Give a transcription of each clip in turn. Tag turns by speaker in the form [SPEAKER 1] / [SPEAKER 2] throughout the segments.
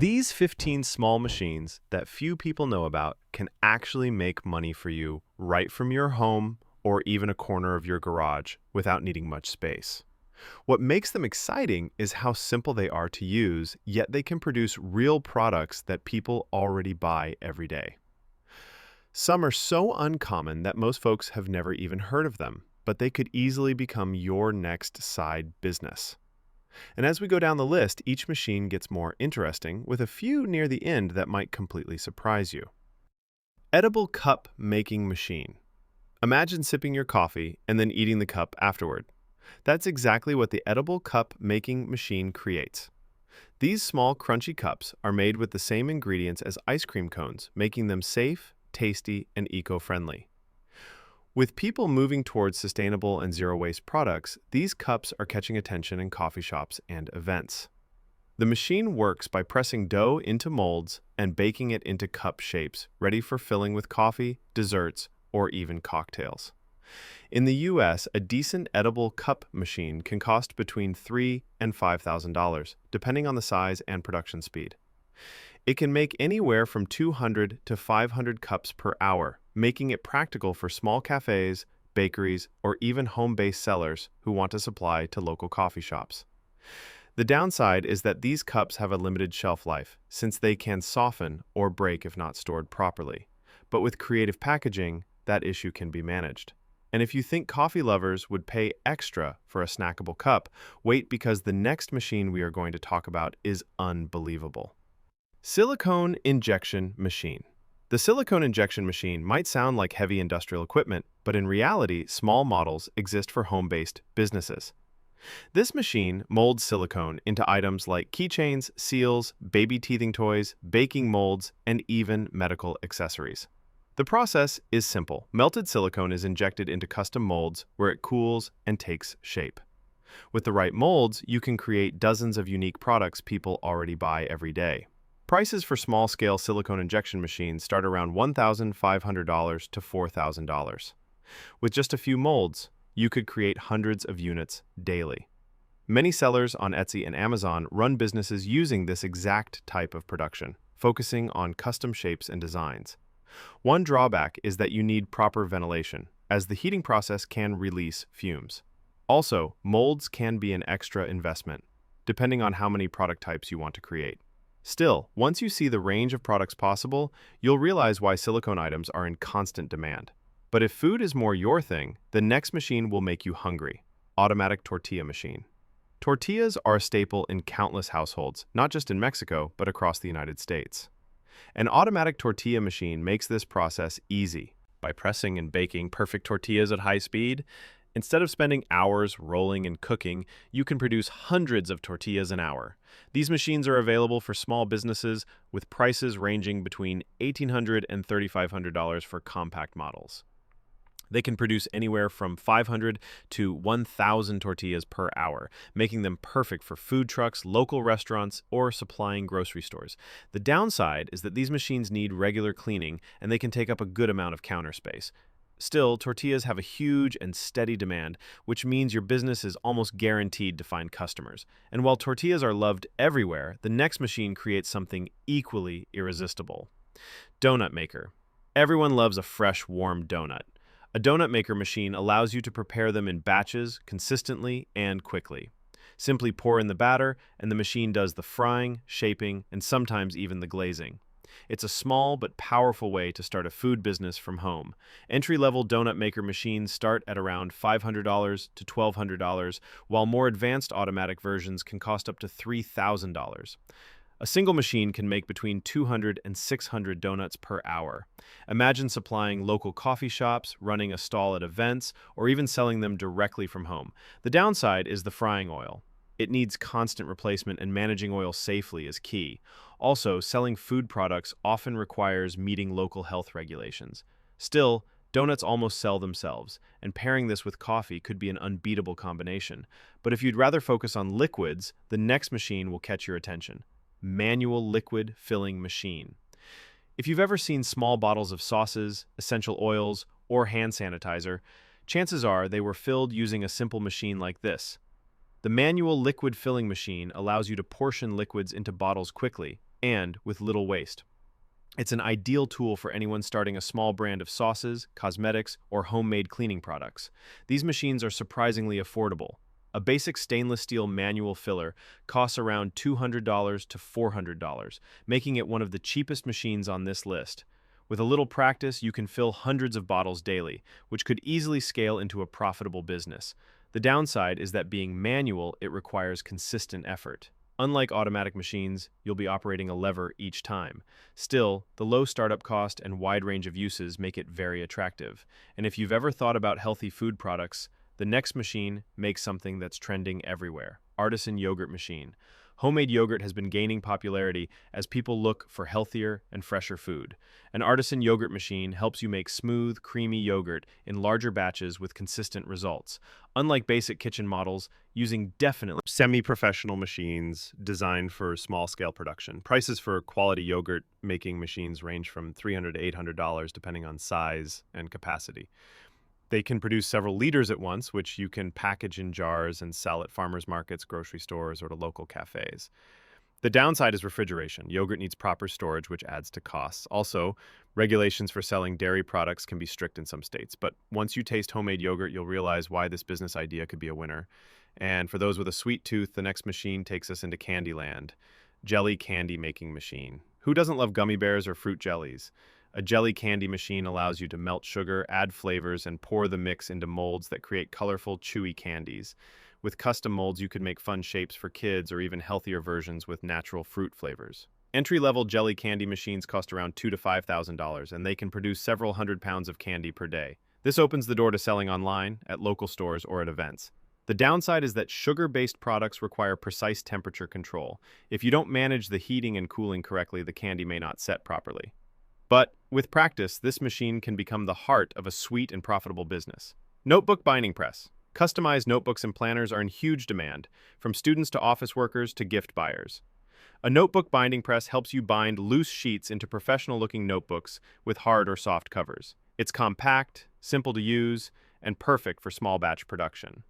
[SPEAKER 1] These 15 small machines that few people know about can actually make money for you right from your home or even a corner of your garage without needing much space. What makes them exciting is how simple they are to use, yet they can produce real products that people already buy every day. Some are so uncommon that most folks have never even heard of them, but they could easily become your next side business. And as we go down the list, each machine gets more interesting, with a few near the end that might completely surprise you. Edible cup making machine. Imagine sipping your coffee and then eating the cup afterward. That's exactly what the edible cup making machine creates. These small, crunchy cups are made with the same ingredients as ice cream cones, making them safe, tasty, and eco-friendly. With people moving towards sustainable and zero-waste products, these cups are catching attention in coffee shops and events. The machine works by pressing dough into molds and baking it into cup shapes, ready for filling with coffee, desserts, or even cocktails. In the US, a decent edible cup machine can cost between $3,000 and $5,000, depending on the size and production speed. It can make anywhere from 200 to 500 cups per hour, making it practical for small cafes, bakeries, or even home-based sellers who want to supply to local coffee shops. The downside is that these cups have a limited shelf life, since they can soften or break if not stored properly. But with creative packaging, that issue can be managed. And if you think coffee lovers would pay extra for a snackable cup, wait, because the next machine we are going to talk about is unbelievable. Silicone injection machine. The silicone injection machine might sound like heavy industrial equipment, but in reality, small models exist for home-based businesses. This machine molds silicone into items like keychains, seals, baby teething toys, baking molds, and even medical accessories. The process is simple. Melted silicone is injected into custom molds where it cools and takes shape. With the right molds, you can create dozens of unique products people already buy every day. Prices for small-scale silicone injection machines start around $1,500 to $4,000. With just a few molds, you could create hundreds of units daily. Many sellers on Etsy and Amazon run businesses using this exact type of production, focusing on custom shapes and designs. One drawback is that you need proper ventilation, as the heating process can release fumes. Also, molds can be an extra investment, depending on how many product types you want to create. Still, once you see the range of products possible, you'll realize why silicone items are in constant demand. But if food is more your thing, the next machine will make you hungry. Automatic tortilla machine. Tortillas are a staple in countless households, not just in Mexico, but across the United States. An automatic tortilla machine makes this process easy. By pressing and baking perfect tortillas at high speed, instead of spending hours rolling and cooking, you can produce hundreds of tortillas an hour. These machines are available for small businesses with prices ranging between $1,800 and $3,500 for compact models. They can produce anywhere from 500 to 1,000 tortillas per hour, making them perfect for food trucks, local restaurants, or supplying grocery stores. The downside is that these machines need regular cleaning, and they can take up a good amount of counter space. Still, tortillas have a huge and steady demand, which means your business is almost guaranteed to find customers. And while tortillas are loved everywhere, the next machine creates something equally irresistible. Donut maker. Everyone loves a fresh, warm donut. A donut maker machine allows you to prepare them in batches, consistently, and quickly. Simply pour in the batter, and the machine does the frying, shaping, and sometimes even the glazing. It's a small but powerful way to start a food business from home. Entry-level donut maker machines start at around $500 to $1,200, while more advanced automatic versions can cost up to $3,000. A single machine can make between 200 and 600 donuts per hour. Imagine supplying local coffee shops, running a stall at events, or even selling them directly from home. The downside is the frying oil. It needs constant replacement, and managing oil safely is key. Also, selling food products often requires meeting local health regulations. Still, donuts almost sell themselves, and pairing this with coffee could be an unbeatable combination. But if you'd rather focus on liquids, the next machine will catch your attention. Manual liquid filling machine. If you've ever seen small bottles of sauces, essential oils, or hand sanitizer, chances are they were filled using a simple machine like this. The manual liquid filling machine allows you to portion liquids into bottles quickly, and with little waste. It's an ideal tool for anyone starting a small brand of sauces, cosmetics, or homemade cleaning products. These machines are surprisingly affordable. A basic stainless steel manual filler costs around $200 to $400, making it one of the cheapest machines on this list. With a little practice, you can fill hundreds of bottles daily, which could easily scale into a profitable business. The downside is that being manual, it requires consistent effort. Unlike automatic machines, you'll be operating a lever each time. Still, the low startup cost and wide range of uses make it very attractive. And if you've ever thought about healthy food products, the next machine makes something that's trending everywhere: Artisan yogurt machine. Homemade yogurt has been gaining popularity as people look for healthier and fresher food. An Artisan yogurt machine helps you make smooth, creamy yogurt in larger batches with consistent results. Unlike basic kitchen models, using definitely semi-professional machines designed for small-scale production. Prices for quality yogurt making machines range from $300 to $800 depending on size and capacity. They can produce several liters at once, which you can package in jars and sell at farmers markets, grocery stores, or to local cafes. The downside is refrigeration. Yogurt needs proper storage, which adds to costs. Also, regulations for selling dairy products can be strict in some states. But once you taste homemade yogurt, you'll realize why this business idea could be a winner. And for those with a sweet tooth, the next machine takes us into Candyland. Jelly candy making machine. Who doesn't love gummy bears or fruit jellies? A jelly candy machine allows you to melt sugar, add flavors, and pour the mix into molds that create colorful, chewy candies. With custom molds, you could make fun shapes for kids or even healthier versions with natural fruit flavors. Entry-level jelly candy machines cost around $2,000 to $5,000, and they can produce several hundred pounds of candy per day. This opens the door to selling online, at local stores, or at events. The downside is that sugar-based products require precise temperature control. If you don't manage the heating and cooling correctly, the candy may not set properly. But with practice, this machine can become the heart of a sweet and profitable business. Notebook binding press. Customized notebooks and planners are in huge demand, from students to office workers to gift buyers. A notebook binding press helps you bind loose sheets into professional-looking notebooks with hard or soft covers. It's compact, simple to use, and perfect for small batch production.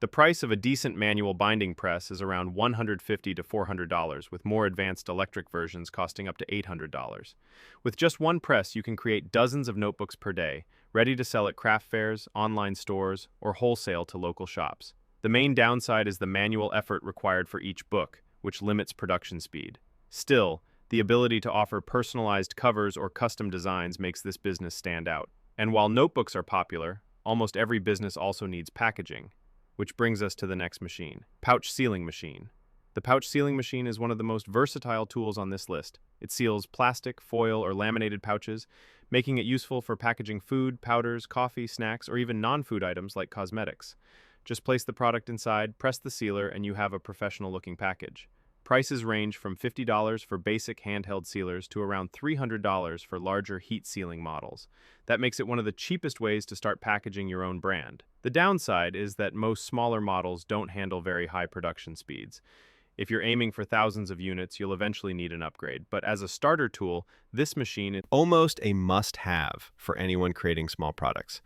[SPEAKER 1] The price of a decent manual binding press is around $150 to $400, with more advanced electric versions costing up to $800. With just one press, you can create dozens of notebooks per day, ready to sell at craft fairs, online stores, or wholesale to local shops. The main downside is the manual effort required for each book, which limits production speed. Still, the ability to offer personalized covers or custom designs makes this business stand out. And while notebooks are popular, almost every business also needs packaging. Which brings us to the next machine, pouch sealing machine. The pouch sealing machine is one of the most versatile tools on this list. It seals plastic, foil, or laminated pouches, making it useful for packaging food, powders, coffee, snacks, or even non-food items like cosmetics. Just place the product inside, press the sealer, and you have a professional-looking package. Prices range from $50 for basic handheld sealers to around $300 for larger heat sealing models. That makes it one of the cheapest ways to start packaging your own brand. The downside is that most smaller models don't handle very high production speeds. If you're aiming for thousands of units, you'll eventually need an upgrade. But as a starter tool, this machine is almost a must-have for anyone creating small products.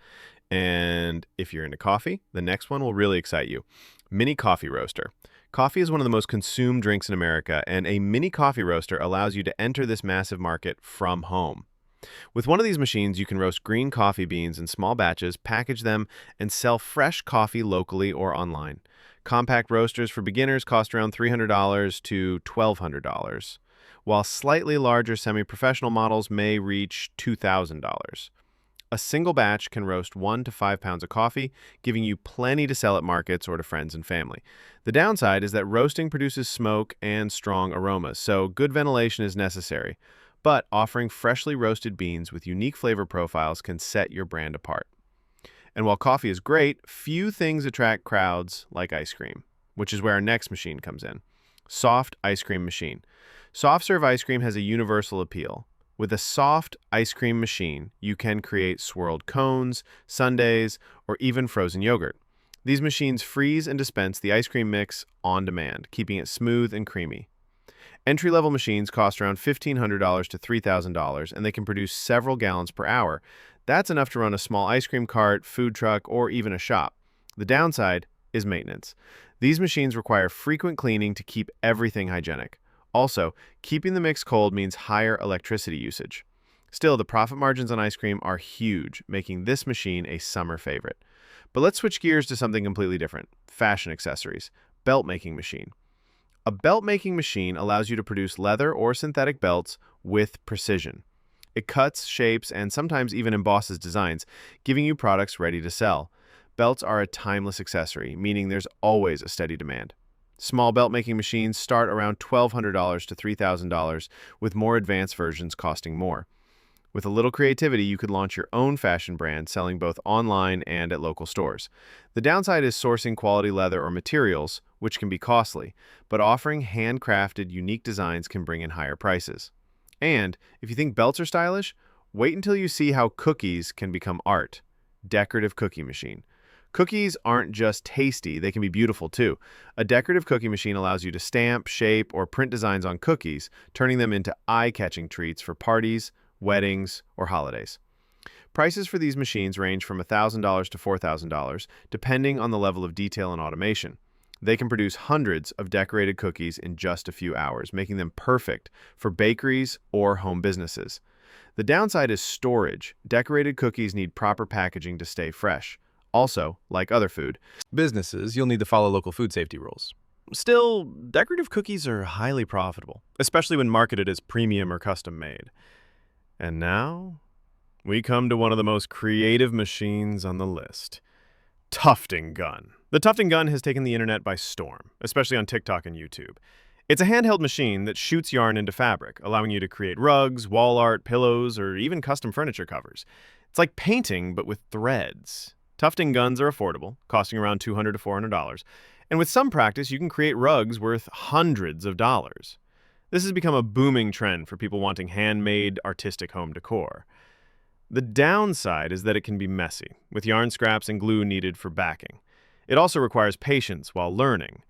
[SPEAKER 1] And if you're into coffee, the next one will really excite you. Mini coffee roaster. Coffee is one of the most consumed drinks in America, and a mini coffee roaster allows you to enter this massive market from home. With one of these machines, you can roast green coffee beans in small batches, package them, and sell fresh coffee locally or online. Compact roasters for beginners cost around $300 to $1,200, while slightly larger semi-professional models may reach $2,000. A single batch can roast 1 to 5 pounds of coffee, giving you plenty to sell at markets or to friends and family. The downside is that roasting produces smoke and strong aromas, so good ventilation is necessary. But offering freshly roasted beans with unique flavor profiles can set your brand apart. And while coffee is great, few things attract crowds like ice cream, which is where our next machine comes in. Soft ice cream machine. Soft serve ice cream has a universal appeal. With a soft ice cream machine, you can create swirled cones, sundaes, or even frozen yogurt. These machines freeze and dispense the ice cream mix on demand, keeping it smooth and creamy. Entry-level machines cost around $1,500 to $3,000, and they can produce several gallons per hour. That's enough to run a small ice cream cart, food truck, or even a shop. The downside is maintenance. These machines require frequent cleaning to keep everything hygienic. Also, keeping the mix cold means higher electricity usage. Still, the profit margins on ice cream are huge, making this machine a summer favorite. But let's switch gears to something completely different: fashion accessories. Belt making machine. A belt making machine allows you to produce leather or synthetic belts with precision. It cuts, shapes, and sometimes even embosses designs, giving you products ready to sell. Belts are a timeless accessory, meaning there's always a steady demand. Small belt making machines start around $1,200 to $3,000, with more advanced versions costing more. With a little creativity, you could launch your own fashion brand, selling both online and at local stores. The downside is sourcing quality leather or materials, which can be costly, but offering handcrafted, unique designs can bring in higher prices. And if you think belts are stylish, wait until you see how cookies can become art. Decorative cookie machine. Cookies aren't just tasty, they can be beautiful too. A decorative cookie machine allows you to stamp, shape, or print designs on cookies, turning them into eye-catching treats for parties, weddings, or holidays. Prices for these machines range from $1,000 to $4,000, depending on the level of detail and automation. They can produce hundreds of decorated cookies in just a few hours, making them perfect for bakeries or home businesses. The downside is storage. Decorated cookies need proper packaging to stay fresh. Also, like other food businesses, you'll need to follow local food safety rules. Still, decorative cookies are highly profitable, especially when marketed as premium or custom made. And now, we come to one of the most creative machines on the list: Tufting gun. The Tufting gun has taken the internet by storm, especially on TikTok and YouTube. It's a handheld machine that shoots yarn into fabric, allowing you to create rugs, wall art, pillows, or even custom furniture covers. It's like painting, but with threads. Tufting guns are affordable, costing around $200 to $400, and with some practice, you can create rugs worth hundreds of dollars. This has become a booming trend for people wanting handmade, artistic home decor. The downside is that it can be messy, with yarn scraps and glue needed for backing. It also requires patience while learning.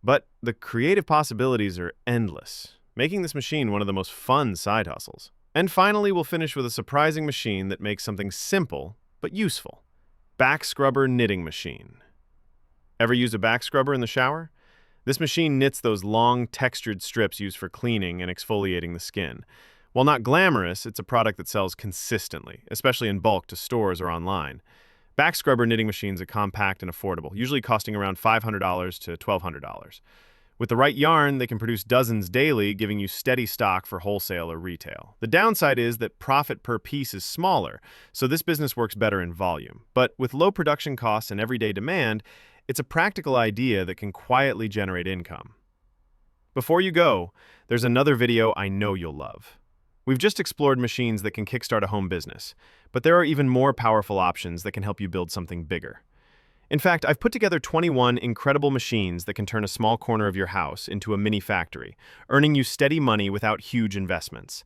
[SPEAKER 1] But the creative possibilities are endless, making this machine one of the most fun side hustles. And finally, we'll finish with a surprising machine that makes something simple but useful: back scrubber knitting machine. Ever use a back scrubber in the shower? This machine knits those long, textured strips used for cleaning and exfoliating the skin. While not glamorous, it's a product that sells consistently, especially in bulk to stores or online. Back scrubber knitting machines are compact and affordable, usually costing around $500 to $1,200. With the right yarn, they can produce dozens daily, giving you steady stock for wholesale or retail. The downside is that profit per piece is smaller, so this business works better in volume. But with low production costs and everyday demand, it's a practical idea that can quietly generate income. Before you go, there's another video I know you'll love. We've just explored machines that can kickstart a home business, but there are even more powerful options that can help you build something bigger. In fact, I've put together 21 incredible machines that can turn a small corner of your house into a mini factory, earning you steady money without huge investments.